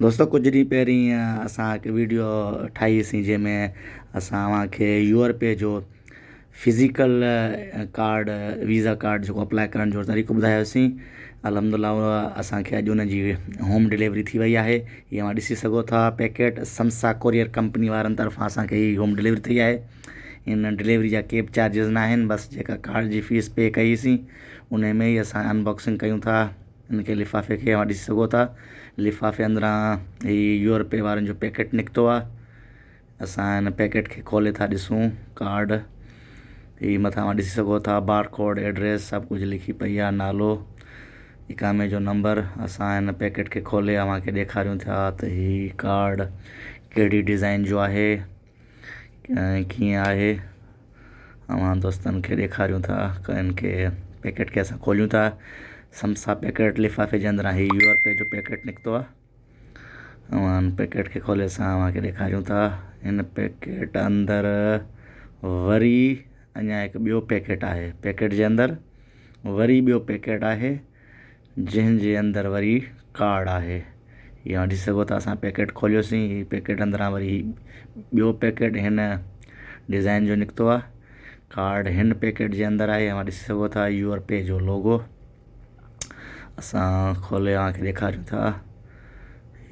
दोस्तों कुछ ॾींहं पहिरीं असां हिकु वीडियो ठाहीसीं जंहिंमें असां खे यूरोपे जो फिज़िकल कार्ड वीज़ा कार्ड जेको अप्लाई करण जो तरीक़ो ॿुधायोसीं। अलहमदिल्ला उहा असांखे अॼु उन जी होम डिलीवरी थी वई आहे। हीअ तव्हां ॾिसी सघो था पैकेट समसा कोरियर कंपनी वारनि तरफ़ां असांखे हीअ होम डिलीवरी थी आहे। इन डिलीवरी जा के बि चार्जिस न आहिनि, बसि जेका कार्ड जी फ़ीस पे कईसीं उन में ई असां अनबॉक्सिंग कयूं था। इनके लिफ़ाफ़े खे तव्हां ॾिसी सघो था। लिफ़ाफ़े अंदरां हीअ यूरोपे वारनि जो पैकेट निकितो आहे। असां हिन पैकेट खे खोले था ॾिसूं। कार्ड हीअ मथां ॾिसी सघो था, बार कोड, एड्रेस सभु कुझु लिखी पई आहे, नालो, इकामे जो नंबर। असां हिन पैकेट खे खोले तव्हांखे ॾेखारियूं था त हीअ कार्ड कहिड़ी डिज़ाइन जो आहे, कीअं आहे। तव्हां दोस्तनि खे ॾेखारियूं था इनखे पैकेट खे असां खोलियूं था। समसा पैकेट लिफ़ाफ़े जे अंदरां हीअ यूरोपे जो पैकेट निकितो आहे। हिन पैकेट खे खोले असां तव्हांखे ॾेखारियूं था। हिन पैकेट अंदरि वरी अञा हिकु ॿियो पैकेट आहे। पैकेट जे अंदरि वरी ॿियो पैकेट आहे जंहिंजे अंदरि वरी कार्ड आहे। इहा ॾिसी सघो था, असां पैकेट खोलियोसीं, हीअ पैकेट अंदरां वरी ॿियो पैकेट हिन डिज़ाइन जो निकितो आहे। कार्ड हिन पैकेट जे अंदरि आहे। तव्हां ॾिसी सघो था यूरोपे जो लोगो। असां खोले तव्हांखे ॾेखारियूं था।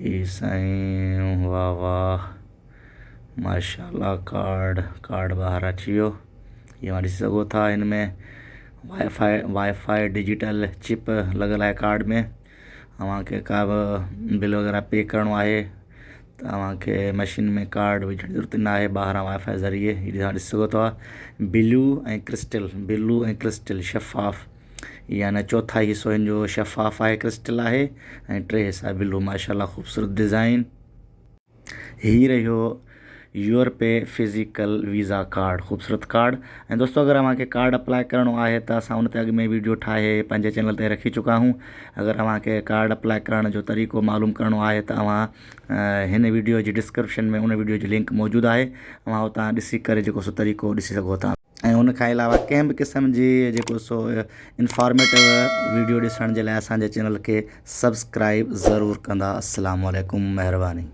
हीअ साईं, वाह वाह, माशाल्लाह, कार्ड ॿाहिरि अची वियो। हीअ तव्हां ॾिसी सघो था। हिन में वाईफाई डिजिटल चिप लॻल आहे। कार्ड में तव्हांखे का बि बिल वग़ैरह पे करिणो आहे त तव्हांखे मशीन में कार्ड विझण जी ज़रूरत न आहे, ॿाहिरां वाईफाई ज़रिए। हीअ तव्हां ॾिसी सघो था, ब्लू ऐं क्रिस्टल शफ़ाफ़, यानी चौथा हिसो हिन जो शफ़ाफ़ आहे, क्रिस्टल आहे, ऐं टे हिसा ब्लू। माशाल्लाह ख़ूबसूरत डिज़ाइन। हीअ रहियो यूरोपे फिज़िकल वीज़ा कार्ड, ख़ूबसूरत कार्ड। ऐं दोस्तों अगरि तव्हांखे कार्ड अप्लाई करिणो आहे त असां उन ते अॻु में वीडियो ठाहे पंहिंजे चैनल ते रखी चुका आहियूं। अगरि तव्हांखे कार्ड अप्लाई करण जो तरीक़ो मालूम करिणो आहे त तव्हां हिन वीडियो जी डिस्क्रिप्शन में उन वीडियो जी लिंक मौजूदु आहे। तव्हां उतां ॾिसी करे जेको सो तरीक़ो ॾिसी सघो था। ऐं उन खां अलावा कंहिं बि क़िस्म जी जेको सो इंफॉर्मेटिव वीडियो ॾिसण जे लाइ असांजे चैनल खे सब्सक्राइब ज़रूरु कंदा। अस्सलामु अलैकुम, महिरबानी।